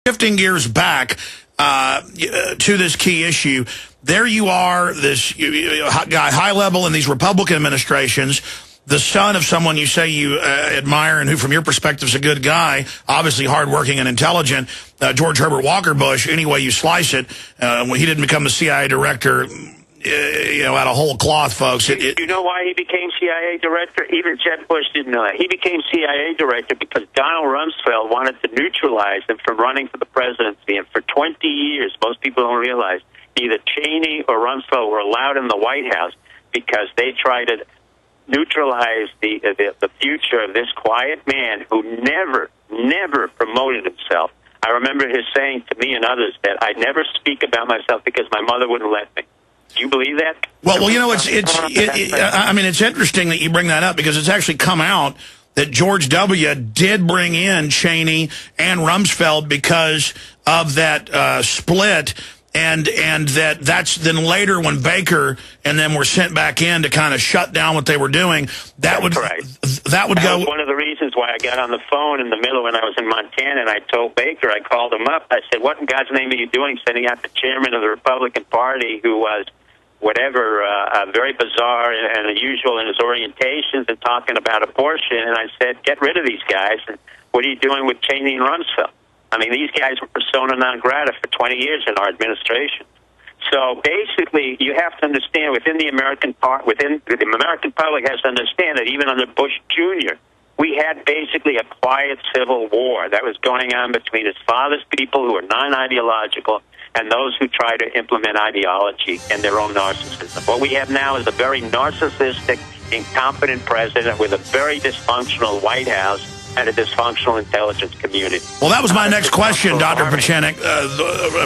Shifting gears back to this key issue, there you are, this guy high level in these Republican administrations, the son of someone you say you admire and who, from your perspective, is a good guy, obviously hardworking and intelligent, George Herbert Walker Bush, any way you slice it. When he didn't become the CIA director, out of whole cloth, folks. You know why he became CIA director? Even Jeb Bush didn't know that. He became CIA director because Donald Rumsfeld wanted to neutralize him from running for the presidency. And for 20 years, most people don't realize, either Cheney or Rumsfeld were allowed in the White House because they tried to neutralize the future of this quiet man who never promoted himself. I remember his saying to me and others that I never speak about myself because my mother wouldn't let me. Do you believe that? Well, it's interesting that you bring that up because it's actually come out that George W. did bring in Cheney and Rumsfeld because of that split, and that's then later when Baker and them were sent back in to kind of shut down what they were doing. That was one of the reasons why I got on the phone in the middle when I was in Montana, and I told Baker, I called him up. I said, "What in God's name are you doing, sending out the chairman of the Republican Party who was very bizarre and unusual in his orientations and talking about abortion?" And I said, "Get rid of these guys. And what are you doing with Cheney and Rumsfeld? I mean, these guys were persona non grata for 20 years in our administration." So basically, you have to understand within the American public has to understand that even under Bush Jr., we had basically a quiet civil war that was going on between his father's people who are non-ideological and those who try to implement ideology and their own narcissism. What we have now is a very narcissistic, incompetent president with a very dysfunctional White House and a dysfunctional intelligence community. Well, that was my next question, Dr. Pieczenik,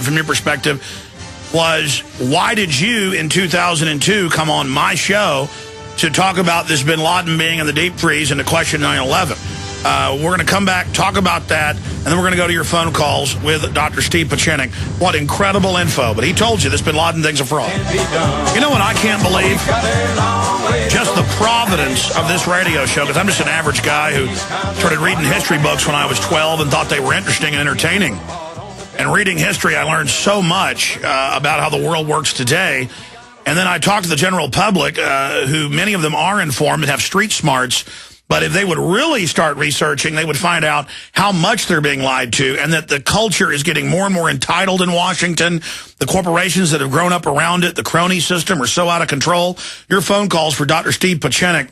from your perspective, was why did you, in 2002, come on my show to talk about this Bin Laden being in the deep freeze and to question 9/11? We're going to come back, talk about that, and then we're going to go to your phone calls with Dr. Steve Pieczenik. What incredible info. But he told you this Bin Laden thing's a fraud. You know what I can't believe? Just the providence of this radio show, because I'm just an average guy who started reading history books when I was 12 and thought they were interesting and entertaining. And reading history, I learned so much about how the world works today. And then I talked to the general public, who many of them are informed and have street smarts. But if they would really start researching, they would find out how much they're being lied to and that the culture is getting more and more entitled in Washington. The corporations that have grown up around it, the crony system, are so out of control. Your phone calls for Dr. Steve Pieczenik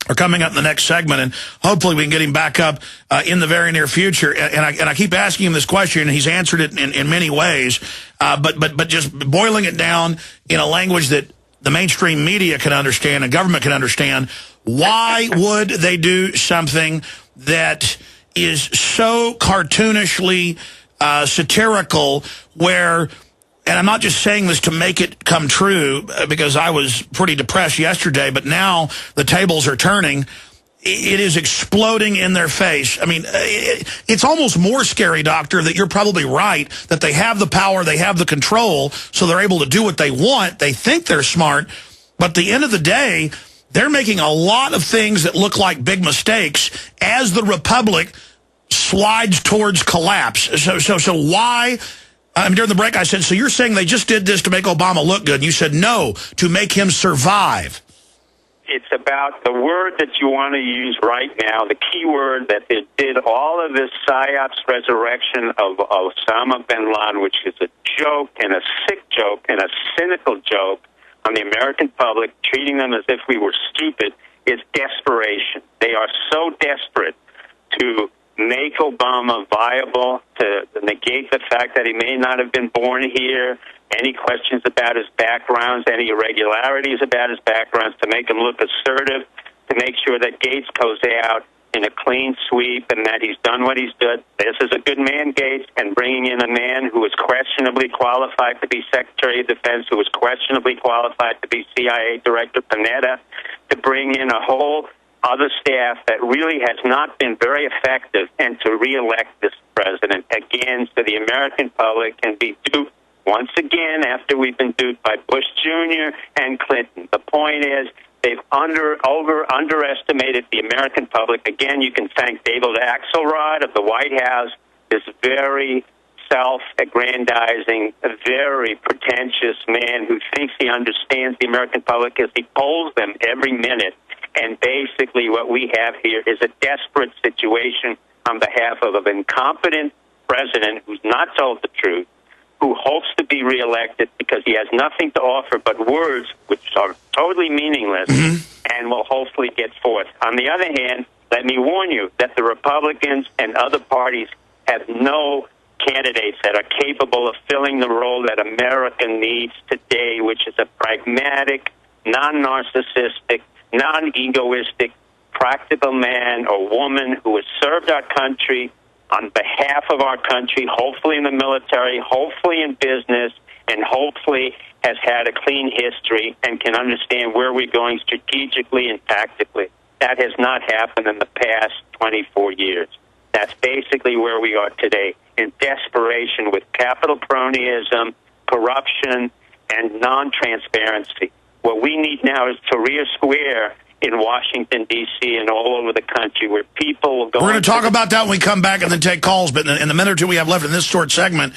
are coming up in the next segment, and hopefully we can get him back up in the very near future. And I keep asking him this question, and he's answered it in many ways, but just boiling it down in a language that the mainstream media can understand and government can understand. Why would they do something that is so cartoonishly satirical where, and I'm not just saying this to make it come true because I was pretty depressed yesterday, but now the tables are turning. It is exploding in their face. I mean, it's almost more scary, Doctor, that you're probably right, that they have the power, they have the control, so they're able to do what they want. They think they're smart, but at the end of the day, they're making a lot of things that look like big mistakes as the Republic slides towards collapse. So why? During the break, I said, so you're saying they just did this to make Obama look good? And you said, no, to make him survive. It's about the word that you want to use right now, the key word that it did all of this psyops resurrection of Osama Bin Laden, which is a joke and a sick joke and a cynical joke on the American public, treating them as if we were stupid, is desperation. They are so desperate to make Obama viable, to negate the fact that he may not have been born here, any questions about his backgrounds, any irregularities about his backgrounds, to make him look assertive, to make sure that Gates goes out in a clean sweep and that he's done what he's done. This is a good man, Gates, and bringing in a man who is questionably qualified to be Secretary of Defense, who is questionably qualified to be CIA Director, Panetta, to bring in a whole other staff that really has not been very effective, and to reelect this president again so the American public can be duped once again after we've been duped by Bush Jr. and Clinton. The point is, they've underestimated the American public. Again, you can thank David Axelrod of the White House, this very self-aggrandizing, a very pretentious man who thinks he understands the American public as he polls them every minute. And basically what we have here is a desperate situation on behalf of an incompetent president who's not told the truth, who hopes to be reelected because he has nothing to offer but words which are totally meaningless and will hopefully get forth. On the other hand, let me warn you that the Republicans and other parties have no candidates that are capable of filling the role that America needs today, which is a pragmatic, non-narcissistic, non-egoistic, practical man or woman who has served our country on behalf of our country, hopefully in the military, hopefully in business, and hopefully has had a clean history and can understand where we're going strategically and tactically. That has not happened in the past 24 years. That's basically where we are today, in desperation with capital cronyism, corruption, and non-transparency. What we need now is Tahrir Square in Washington, D.C., and all over the country, where people will go... We're going to talk about that when we come back and then take calls, but in the minute or two we have left in this short segment,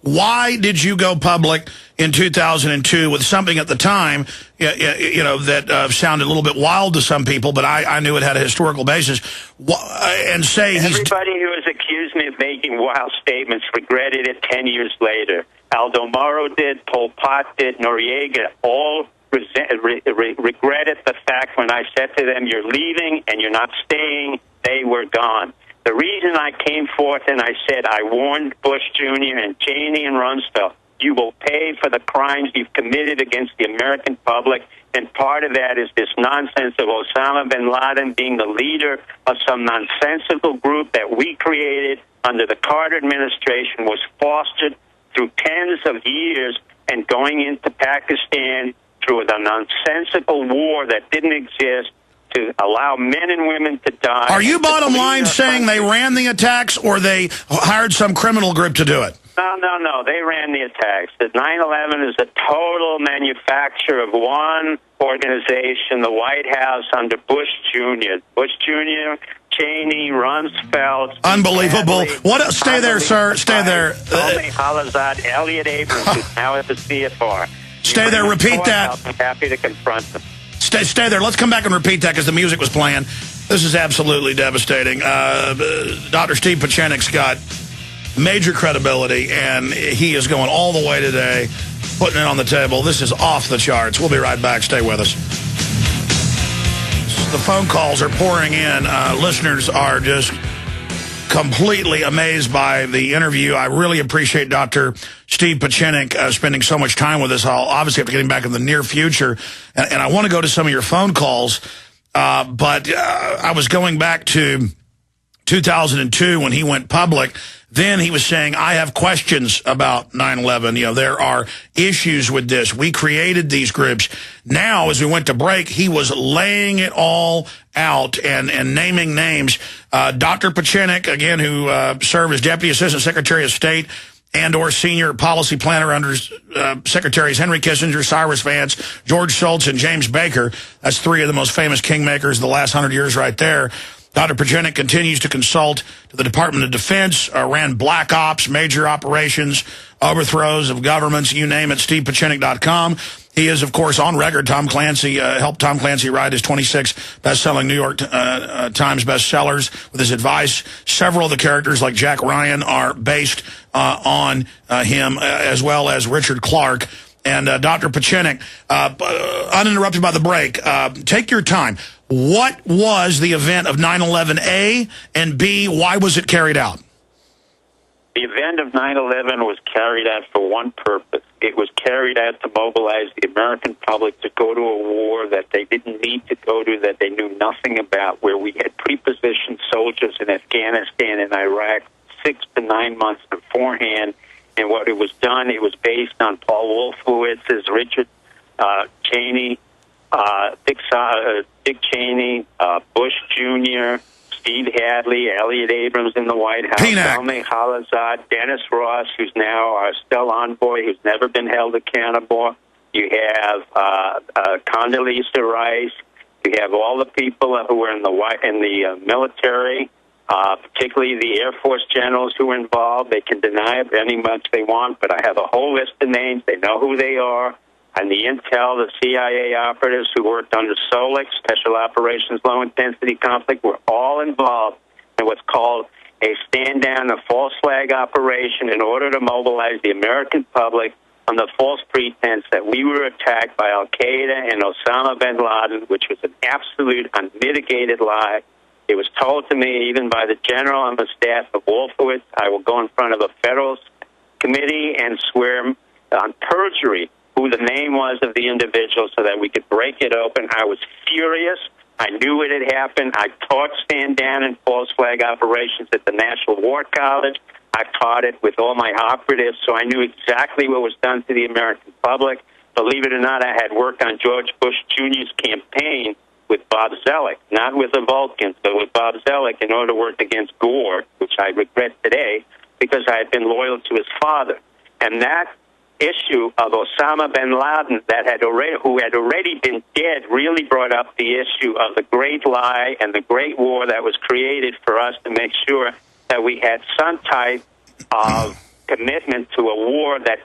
why did you go public in 2002 with something at the time, that sounded a little bit wild to some people, but I knew it had a historical basis, and say... Everybody who has accused me of making wild statements regretted it 10 years later. Aldo Moro did, Pol Pot did, Noriega, all regretted the fact when I said to them, you're leaving and you're not staying, they were gone. The reason I came forth and I said, I warned Bush Jr. and Cheney and Rumsfeld, you will pay for the crimes you've committed against the American public, and part of that is this nonsense of Osama Bin Laden being the leader of some nonsensical group that we created under the Carter administration, was fostered through tens of years, and going into Pakistan through the nonsensical war that didn't exist to allow men and women to die. Are you bottom line saying they ran the attacks or they hired some criminal group to do it? No. They ran the attacks. The 9/11 is a total manufacture of one organization, the White House under Bush Jr. Bush Jr., Cheney, Rumsfeld. Unbelievable. What? Stay there, sir. Stay there. Tony Halazad, Elliot Abrams, who's now at the CFR. Stay there. Repeat that. I'm happy to confront them. Stay there. Let's come back and repeat that because the music was playing. This is absolutely devastating. Dr. Steve-Pieczenik's got major credibility, and he is going all the way today, putting it on the table. This is off the charts. We'll be right back. Stay with us. The phone calls are pouring in. Listeners are just completely amazed by the interview. I really appreciate Dr. Steve-Pieczenik spending so much time with us. I'll obviously have to get him back in the near future. And I want to go to some of your phone calls, but I was going back to 2002 when he went public. Then he was saying, I have questions about 9/11. There are issues with this. We created these groups. Now, as we went to break, he was laying it all out and naming names. Dr. Pieczenik, again, who served as Deputy Assistant Secretary of State and or Senior Policy Planner under Secretaries Henry Kissinger, Cyrus Vance, George Shultz, and James Baker. That's three of the most famous kingmakers of the last 100 years right there. Dr. Pieczenik continues to consult to the Department of Defense, ran black ops, major operations, overthrows of governments, you name it, steve-pieczenik.com. He is, of course, on record. Tom Clancy helped Tom Clancy write his 26 best-selling New York Times bestsellers with his advice. Several of the characters, like Jack Ryan, are based on him, as well as Richard Clark. And Dr. Pieczenik, uninterrupted by the break, take your time. What was the event of 9/11, A, and B, why was it carried out? The event of 9/11 was carried out for one purpose. It was carried out to mobilize the American public to go to a war that they didn't need to go to, that they knew nothing about, where we had prepositioned soldiers in Afghanistan and Iraq 6 to 9 months beforehand. And what it was done, it was based on Paul Wolfowitz's Richard Cheney, Dick Cheney, Bush Jr., Steve Hadley, Elliot Abrams in the White House, Tony Halazad, Dennis Ross, who's now our Stell envoy, who's never been held accountable. You have Condoleezza Rice. You have all the people who were in the military, particularly the Air Force generals who were involved. They can deny it any much they want, but I have a whole list of names. They know who they are. And the intel, the CIA operatives who worked under SOLIC, Special Operations Low-Intensity Conflict, were all involved in what's called a stand-down, a false flag operation in order to mobilize the American public on the false pretense that we were attacked by Al-Qaeda and Osama Bin Laden, which was an absolute unmitigated lie. It was told to me even by the general on the staff of Wolfowitz. I will go in front of a federal committee and swear on perjury who the name was of the individual so that we could break it open. I was furious. I knew it had happened. I taught stand-down and false flag operations at the National War College. I taught it with all my operatives, so I knew exactly what was done to the American public. Believe it or not, I had worked on George Bush Jr.'s campaign with Bob Zellick, not with the Vulcans, but with Bob Zellick in order to work against Gore, which I regret today because I had been loyal to his father. And that issue of Osama bin Laden who had already been dead really brought up the issue of the great lie and the great war that was created for us to make sure that we had some type of commitment to a war that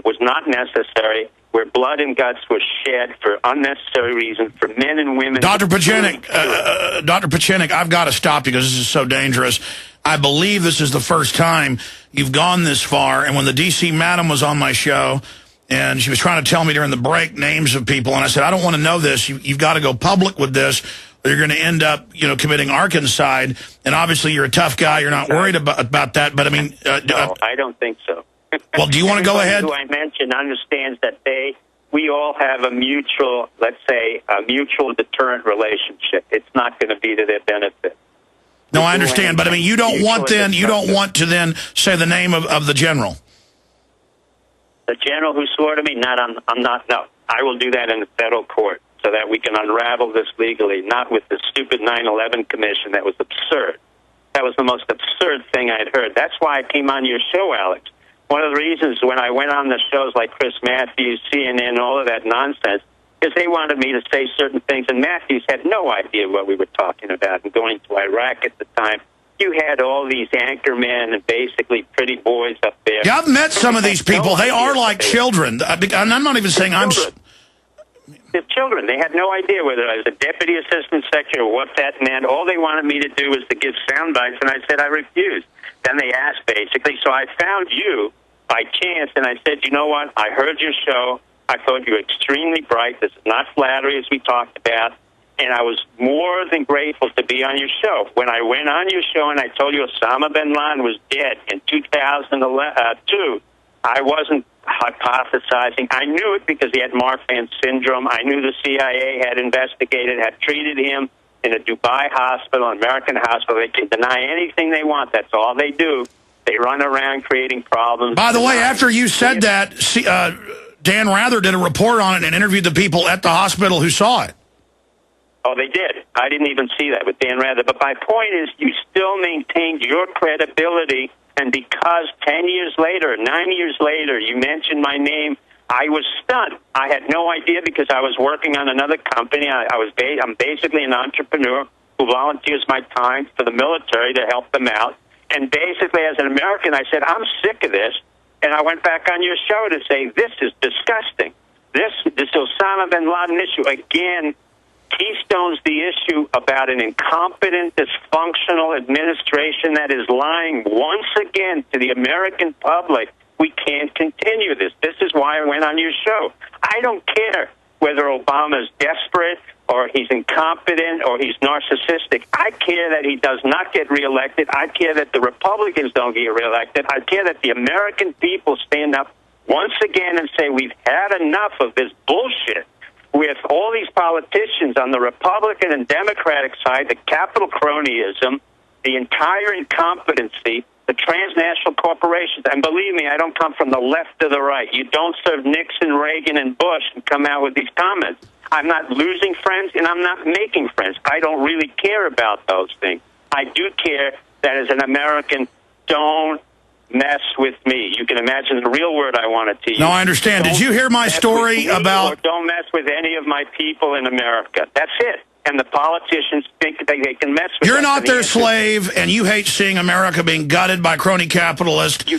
was not necessary, where blood and guts were shed for unnecessary reasons for men and women. Dr. Pieczenik, I've got to stop you because this is so dangerous. I believe this is the first time you've gone this far. And when the D.C. madam was on my show, and she was trying to tell me during the break names of people, and I said, I don't want to know this. You've got to go public with this, or you're going to end up, committing arkancide. And obviously, you're a tough guy. You're not worried about that. But I mean, no, I don't think so. Well, do you want to go ahead? Who I mentioned understands that we all have a mutual, let's say, a mutual deterrent relationship. It's not going to be to their benefit. No, I understand, but I mean, you don't want to then say the name of the general. The general who swore to me? I'm not. No, I will do that in the federal court so that we can unravel this legally, not with the stupid 9/11 commission. That was absurd. That was the most absurd thing I had heard. That's why I came on your show, Alex. One of the reasons when I went on the shows like Chris Matthews, CNN, all of that nonsense, is they wanted me to say certain things, and Matthews had no idea what we were talking about. And going to Iraq at the time, you had all these anchor men and basically pretty boys up there. Yeah, I've met some of these people. They are like children. And I'm not even saying I'm... They're children. They had no idea whether I was a deputy assistant secretary or what that meant. All they wanted me to do was to give sound bites, and I said I refused. Then they asked, basically. So I found you by chance, and I said, you know what? I heard your show. I thought you were extremely bright. This is not flattery, as we talked about. And I was more than grateful to be on your show. When I went on your show and I told you Osama bin Laden was dead in 2002, I wasn't hypothesizing. I knew it because he had Marfan syndrome. I knew the CIA had investigated, had treated him in a Dubai hospital, an American hospital. They can deny anything they want. That's all they do. They run around creating problems. By the way, after you said that, Dan Rather did a report on it and interviewed the people at the hospital who saw it. Oh, they did. I didn't even see that with Dan Rather. But my point is you still maintained your credibility, and because 10 years later, 9 years later, you mentioned my name, I was stunned. I had no idea because I was working on another company. I'm basically an entrepreneur who volunteers my time for the military to help them out. And basically, as an American, I said, I'm sick of this. And I went back on your show to say, this is disgusting. This Osama bin Laden issue, again, keystones the issue about an incompetent, dysfunctional administration that is lying once again to the American public. We can't continue this. This is why I went on your show. I don't care whether Obama's desperate or he's incompetent or he's narcissistic. I care that he does not get reelected. I care that the Republicans don't get reelected. I care that the American people stand up once again and say we've had enough of this bullshit with all these politicians on the Republican and Democratic side, the capital cronyism, the entire incompetency, the transnational corporations. And believe me, I don't come from the left or the right. You don't serve Nixon, Reagan, and Bush and come out with these comments. I'm not losing friends, and I'm not making friends. I don't really care about those things. I do care that as an American, don't mess with me. You can imagine the real word I wanted to use. No, I understand. Did you hear my story about... Or don't mess with any of my people in America. That's it. and the politicians think they can mess with You're us. not their slave, and you hate seeing America being gutted by crony capitalists. You